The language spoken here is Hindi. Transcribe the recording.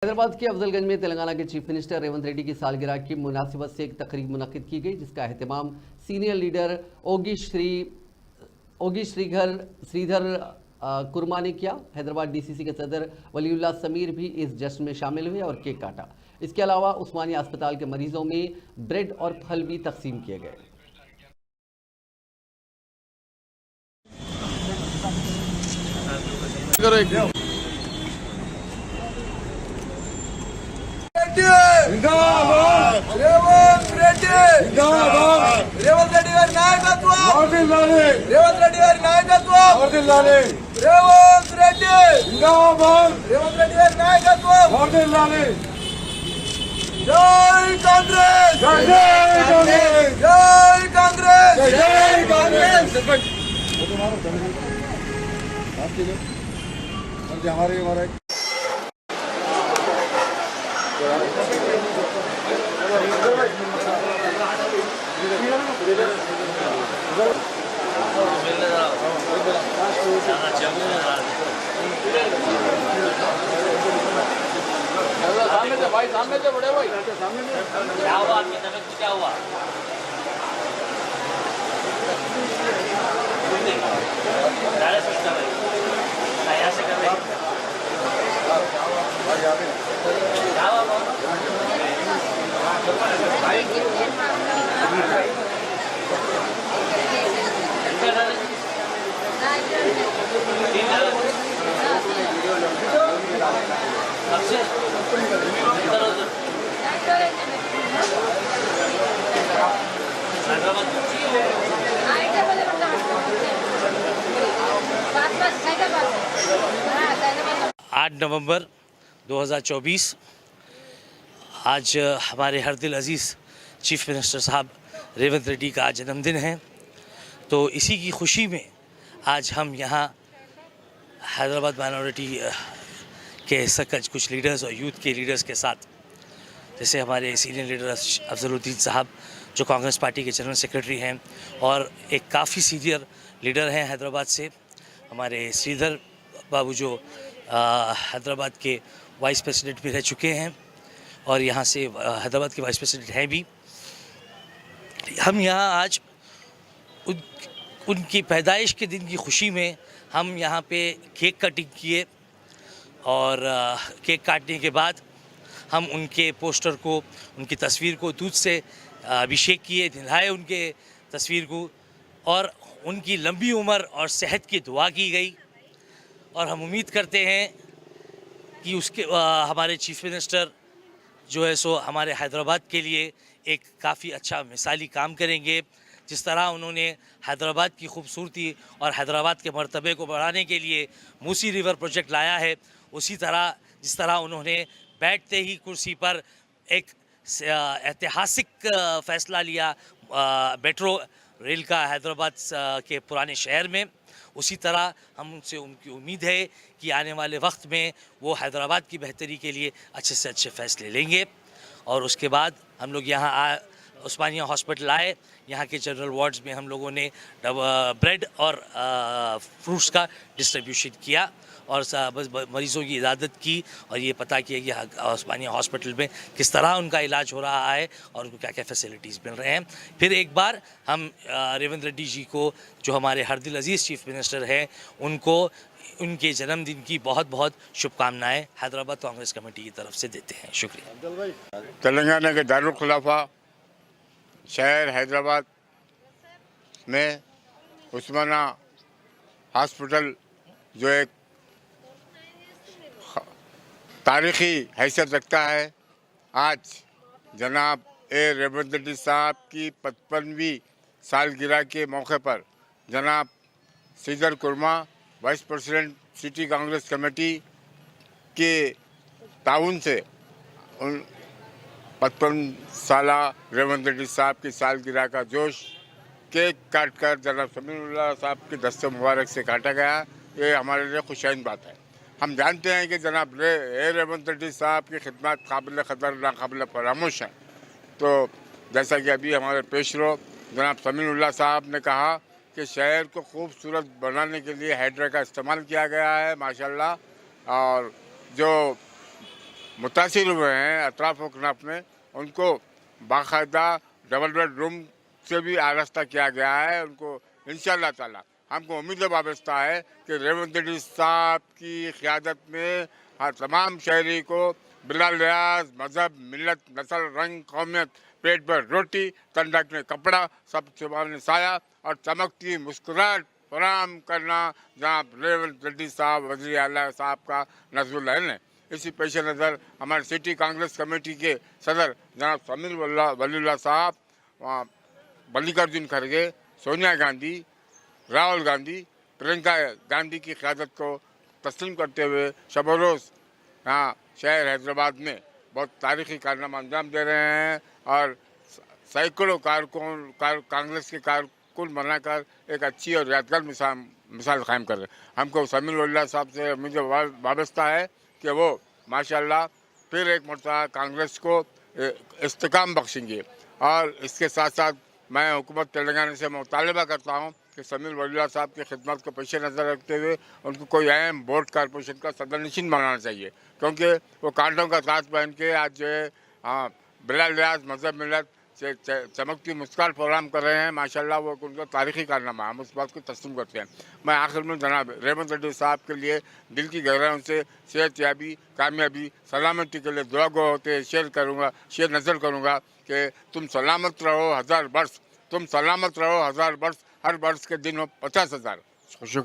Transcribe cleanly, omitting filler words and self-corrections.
हैदराबाद के अफजलगंज में तेलंगाना के चीफ मिनिस्टर रेवंत रेड्डी की सालगिरह की मुनासिबत से एक तकरीब मुनक्किद की गई, जिसका अहतमाम सीनियर लीडर ओगी श्रीधर कुर्मा ने किया। हैदराबाद डीसीसी के सदर वलीउल्लाह समीर भी इस जश्न में शामिल हुए और केक काटा। इसके अलावा उस्मानिया अस्पताल के मरीजों में ब्रेड और फल भी तकसीम किए गए। रेवंत रेड्डी गाరి నాయకత్వం రేవంత్ రెడ్డి గారి నాయకత్వం రేవంత్ రెడ్డి గారి నాయకత్వం జై కాంగ్రెస్ జై కాంగ్రెస్ हमारे सामने से बड़े भाई क्या हुआ? आपकी तबीयत को क्या हुआ? यहाँ से कर रहे आठ नवंबर 2024 आज हमारे हर दिल अजीज़ चीफ मिनिस्टर साहब रेवंत रेड्डी का जन्मदिन है। तो इसी की खुशी में आज हम यहाँ हैदराबाद माइनॉरिटी के सकज कुछ लीडर्स और यूथ के लीडर्स के साथ, जैसे हमारे सीनियर लीडर अफजलुद्दीन साहब जो कांग्रेस पार्टी के जनरल सेक्रेटरी हैं, और एक काफ़ी सीनियर लीडर हैं हैदराबाद से हमारे श्रीधर बाबू जो हैदराबाद के वाइस प्रेसिडेंट भी रह चुके हैं और यहाँ से हैदराबाद के वाइस प्रेसिडेंट हैं भी। हम यहाँ आज उनकी पैदाइश के दिन की खुशी में हम यहाँ पे केक कटिंग किए और केक काटने के बाद हम उनके पोस्टर को, उनकी तस्वीर को दूध से अभिषेक किए, नहलाए उनके तस्वीर को, और उनकी लंबी उम्र और सेहत की दुआ की गई। और हम उम्मीद करते हैं कि उसके हमारे चीफ मिनिस्टर जो है सो हमारे हैदराबाद के लिए एक काफ़ी अच्छा मिसाली काम करेंगे। जिस तरह उन्होंने हैदराबाद की खूबसूरती और हैदराबाद के मर्तबे को बढ़ाने के लिए मूसी रिवर प्रोजेक्ट लाया है, उसी तरह जिस तरह उन्होंने बैठते ही कुर्सी पर एक ऐतिहासिक फ़ैसला लिया मेट्रो रेल का हैदराबाद के पुराने शहर में, उसी तरह हम उनसे उनकी उम्मीद है कि आने वाले वक्त में वो हैदराबाद की बेहतरी के लिए अच्छे से अच्छे फ़ैसले लेंगे। और उसके बाद हम लोग यहाँ उस्मानिया हॉस्पिटल आए, यहाँ के जनरल वार्ड्स में हम लोगों ने ब्रेड और फ्रूट्स का डिस्ट्रीब्यूशन किया और मरीज़ों की इजाज़त की और ये पता किया कि उस्मानिया हॉस्पिटल में किस तरह उनका इलाज हो रहा है और उनको क्या क्या फैसिलिटीज़ मिल रहे हैं। फिर एक बार हम रेवंत रेड्डी जी को जो हमारे हर दिल अजीज़ चीफ मिनिस्टर हैं, उनको उनके जन्मदिन की बहुत बहुत शुभकामनाएं हैदराबाद कांग्रेस कमेटी की तरफ से देते हैं। शुक्रिया। तेलंगाना के दारुल खुलाफा शहर हैदराबाद में उस्मानिया हॉस्पिटल जो एक तारीख़ी हैसियत रखता है, आज जनाब रेवंत रेड्डी साहब की 55वीं सालगिरह के मौके पर जनाब Shridhar Kurma vice president city Congress committee के ताउन से उन 55 साला रेवंत रेड्डी साहब की सालगिरह का जोश केक काट कर जनाब समीरुल्लाह साहब के दस्ते मुबारक से काटा गया। ये हमारे लिए खुशाइन बात है। हम जानते हैं कि जनाब रेवंत रेड्डी साहब की खिदमत काबिल क़दर नाकाबिल फरामोश है। तो जैसा कि अभी हमारे पेशरो जनाब समीरुल्लाह साहब ने कहा कि शहर को खूबसूरत बनाने के लिए हाइड्रा का इस्तेमाल किया गया है माशाल्लाह। और जो मुतासिर हुए हैं अतराफ वकनाफ में, उनको बाकायदा डबल बेड रूम से भी आरास्ता किया गया है। उनको इंशाअल्लाह ताला हमको उम्मीद वाबस्ता है कि रेवंत रेड्डी साहब की क़यादत में तमाम शहरी को बिला लिहाज मजहब, मिलत, नस्ल, रंग, कौमियत, पेट भर रोटी, तन ढकने कपड़ा, सब छुपाने साया और चमकती मुस्कुराहट फराहम करना जनाब रेवंत रेड्डी साहब वज़ीर आला साहब का नज़्मुल है। इसी पेश नज़र हमारे सिटी कांग्रेस कमेटी के सदर जनाब समीर वलीउल्लाह साहब, मल्लिकार्जुन खड़गे, सोनिया गांधी, राहुल गांधी, प्रियंका गांधी की क़यादत को तस्लीम करते हुए शब रोज़ यहाँ शहर हैदराबाद में बहुत तारीख़ी कारनामा अंजाम दे रहे हैं और सैकड़ों कांग्रेस के कारकुन बनाकर एक अच्छी और यादगार मिसाल कायम कर रहे हैं। हमको समीर वलीउल्लाह साहब से मुझे वाबस्ता है कि वो माशाल्लाह फिर एक मरतबा कांग्रेस को इस्तेकाम बख्शेंगे। और इसके साथ साथ मैं हुकूमत तेलंगाना से मुतालबा करता हूँ कि समीर वलीउल्लाह साहब की खिदमत को पेश नज़र रखते हुए उनको कोई अहम बोर्ड कॉरपोरेशन का सदरनशीन बनाना चाहिए, क्योंकि वो कांटों का ताज पहन के आज जो है बिला लिहाज मजहब, मिलत से चमकती मुस्कान फराहम कर रहे हैं। माशाल्लाह वो उनका तारीख़ी कारनामा, हम उस बात को तस्लीम करते हैं। मैं आखिर में जनाब रेवंत रेड्डी साहब के लिए दिल की गहराइयों से सेहतयाबी, कामयाबी, सलामती के लिए दुआ गो होते शेयर नज़र करूँगा कि तुम सलामत रहो 1000 वर्ष, तुम सलामत रहो 1000 वर्ष, हर वर्ष के दिन हो 50,000। शुक्रिया।